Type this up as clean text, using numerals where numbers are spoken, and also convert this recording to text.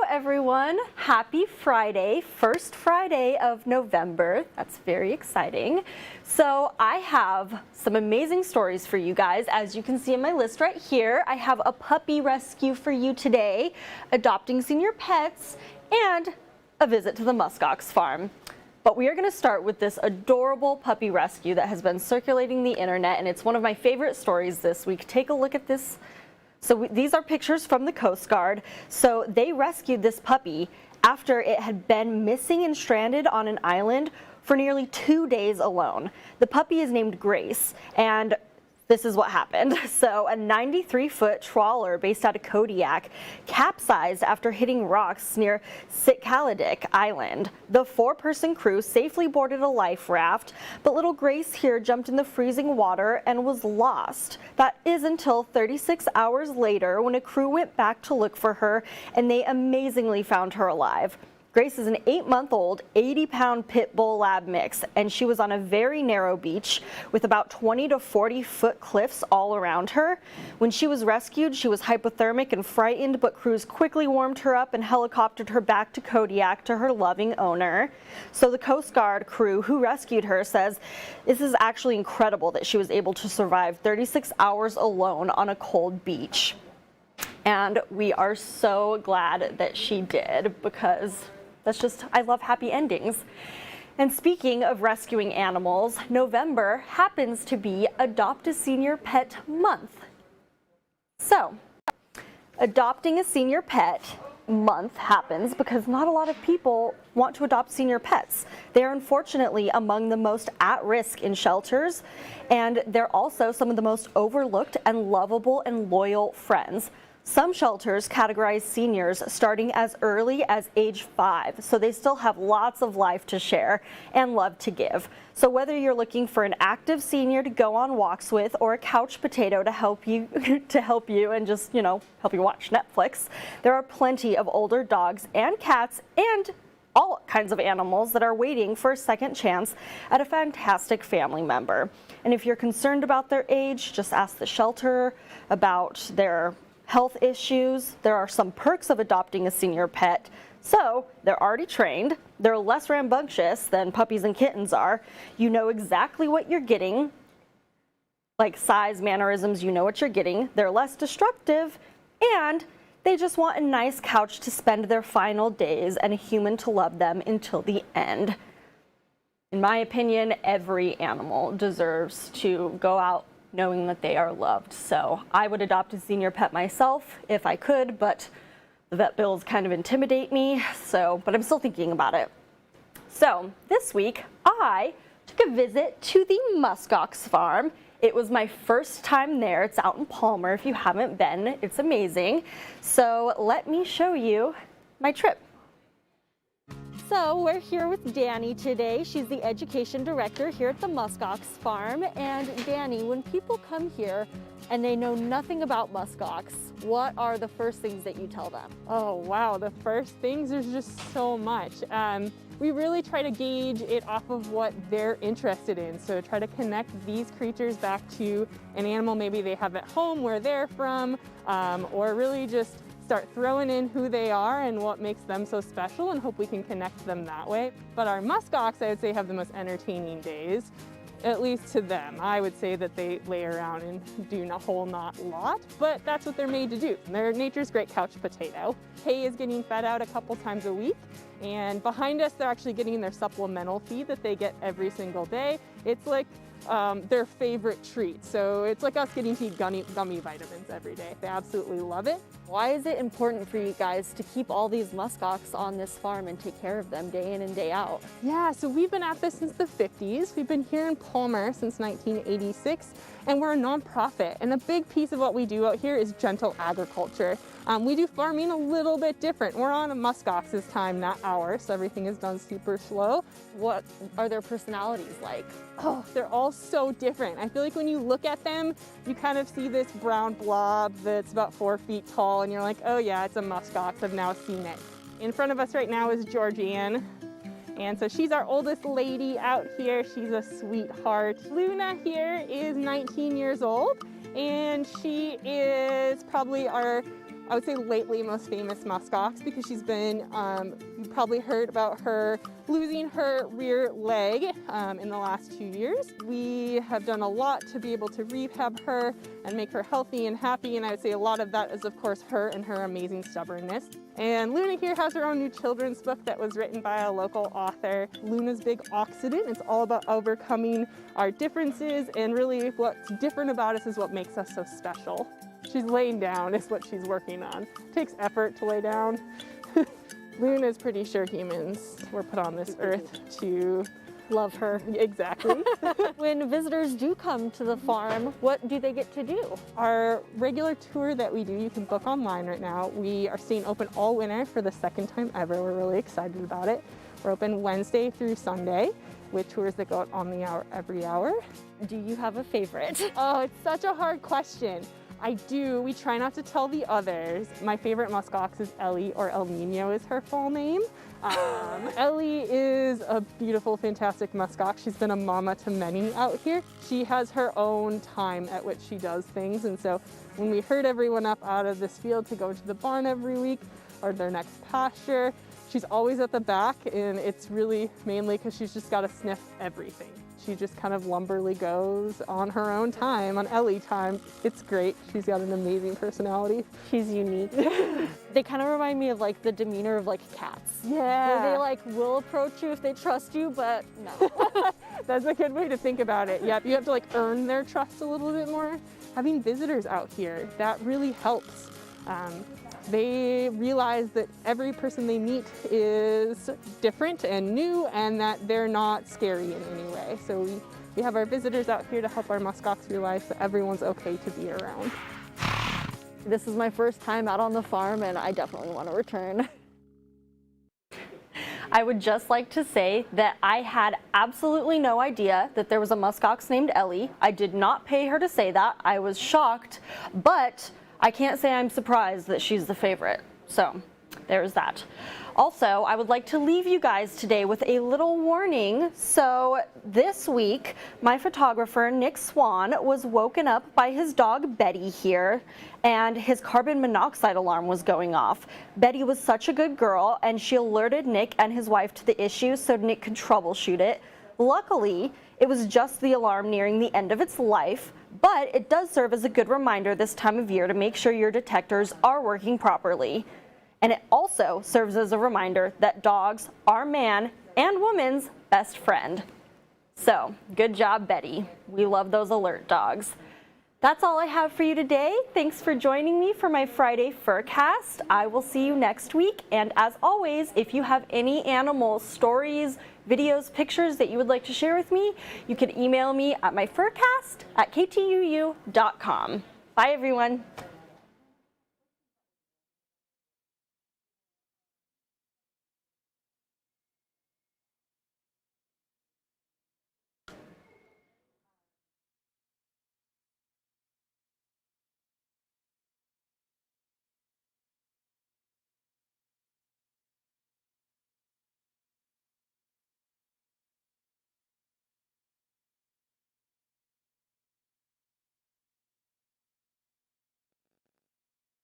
everyone. Happy Friday, first Friday of November. That's very exciting. So I have some amazing stories for you guys. As you can see in my list right here, I have a puppy rescue for you today, adopting senior pets, and a visit to the Musk Ox Farm. But we are going to start with this adorable puppy rescue that has been circulating the internet, and it's one of my favorite stories this week. Take a look at this. So these are pictures from the Coast Guard. So they rescued this puppy after it had been missing and stranded on an island for nearly 2 days alone. The puppy is named Grace, and this is what happened. So a 93-foot trawler based out of Kodiak capsized after hitting rocks near Sikalidik Island. The 4-person crew safely boarded a life raft, but little Grace here jumped in the freezing water and was lost. That is until 36 hours later when a crew went back to look for her, and they amazingly found her alive. Grace is an 8-month-old, 80-pound pit bull lab mix, and she was on a very narrow beach with about 20 to 40-foot cliffs all around her. When she was rescued, she was hypothermic and frightened, but crews quickly warmed her up and helicoptered her back to Kodiak to her loving owner. So the Coast Guard crew who rescued her says this is actually incredible that she was able to survive 36 hours alone on a cold beach. And we are so glad that she did, because I love happy endings. And speaking of rescuing animals, November happens to be Adopt a Senior Pet Month. So, adopting a senior pet month happens because not a lot of people want to adopt senior pets. They're unfortunately among the most at risk in shelters, and they're also some of the most overlooked and lovable and loyal friends. Some shelters categorize seniors starting as early as age 5, so they still have lots of life to share and love to give. So whether you're looking for an active senior to go on walks with or a couch potato to help you and just, help you watch Netflix, there are plenty of older dogs and cats and all kinds of animals that are waiting for a second chance at a fantastic family member. And if you're concerned about their age, just ask the shelter about their health issues. There are some perks of adopting a senior pet. So they're already trained, they're less rambunctious than puppies and kittens are. You know exactly what you're getting, like size, mannerisms, you know what you're getting. They're less destructive, and they just want a nice couch to spend their final days and a human to love them until the end. In my opinion, every animal deserves to go out knowing that they are loved. So I would adopt a senior pet myself if I could, but the vet bills kind of intimidate me, but I'm still thinking about it. So this week I took a visit to the Musk Ox Farm. It was my first time there. It's out in Palmer. If you haven't been, it's amazing. So let me show you my trip. So we're here with Danny today. She's the education director here at the Musk Ox Farm. And Danny, when people come here and they know nothing about musk ox, what are the first things that you tell them? Oh wow, the first things, there's just so much. We really try to gauge it off of what they're interested in. So try to connect these creatures back to an animal maybe they have at home, where they're from, or really just start throwing in who they are and what makes them so special, and hope we can connect them that way. But our musk ox, I would say, have the most entertaining days, at least to them. I would say that they lay around and do a whole lot, but that's what they're made to do. They're nature's great couch potato. Hay is getting fed out a couple times a week, and behind us they're actually getting their supplemental feed that they get every single day. It's like their favorite treat. So it's like us getting to eat gummy vitamins every day. They absolutely love it. Why is it important for you guys to keep all these musk ox on this farm and take care of them day in and day out? Yeah, so we've been at this since the 50s. We've been here in Palmer since 1986, and we're a nonprofit. And a big piece of what we do out here is gentle agriculture. We do farming a little bit different. We're on a musk ox's time, not ours, so everything is done super slow. What are their personalities like? Oh, they're all so different. I feel like when you look at them, you kind of see this brown blob that's about 4 feet tall, and you're like, oh yeah, it's a musk ox, I've now seen it. In front of us right now is Georgianne. And so she's our oldest lady out here. She's a sweetheart. Luna here is 19 years old, and she is probably our I would say lately most famous muskox, because she's been, you probably heard about her losing her rear leg in the last 2 years. We have done a lot to be able to rehab her and make her healthy and happy, and I would say a lot of that is of course her and her amazing stubbornness. And Luna here has her own new children's book that was written by a local author, Luna's Big Oxidant. It's all about overcoming our differences, and really what's different about us is what makes us so special. She's laying down is what she's working on. It takes effort to lay down. Luna's pretty sure humans were put on this earth to Love her. exactly. When visitors do come to the farm, what do they get to do? Our regular tour that we do, you can book online right now. We are staying open all winter for the second time ever. We're really excited about it. We're open Wednesday through Sunday with tours that go out on the hour every hour. Do you have a favorite? Oh, it's such a hard question. I do. We try not to tell the others. My favorite muskox is Ellie, or El Nino is her full name. Ellie is a beautiful, fantastic muskox. She's been a mama to many out here. She has her own time at which she does things, and so when we herd everyone up out of this field to go to the barn every week or their next pasture, she's always at the back, and it's really mainly because she's just got to sniff everything. She just kind of lumberly goes on her own time, on Ellie time. It's great. She's got an amazing personality. She's unique. They kind of remind me of like the demeanor of like cats. Yeah. Where they like will approach you if they trust you, but no. That's a good way to think about it. Yep, you have to like earn their trust a little bit more. Having visitors out here, that really helps. They realize that every person they meet is different and new, and that they're not scary in any way. So we have our visitors out here to help our muskox realize that everyone's okay to be around. This is my first time out on the farm, and I definitely want to return. I would just like to say that I had absolutely no idea that there was a muskox named Ellie. I did not pay her to say that. I was shocked, but I can't say I'm surprised that she's the favorite. So there's that. Also, I would like to leave you guys today with a little warning. So this week, my photographer, Nick Swan, was woken up by his dog, Betty, here, and his carbon monoxide alarm was going off. Betty was such a good girl, and she alerted Nick and his wife to the issue so Nick could troubleshoot it. Luckily, it was just the alarm nearing the end of its life, but it does serve as a good reminder this time of year to make sure your detectors are working properly. And it also serves as a reminder that dogs are man and woman's best friend. So, good job, Betty. We love those alert dogs. That's all I have for you today. Thanks for joining me for my Friday Furcast. I will see you next week. And as always, if you have any animal stories, videos, pictures that you would like to share with me, you can email me at myfurcast@ktuu.com. Bye, everyone.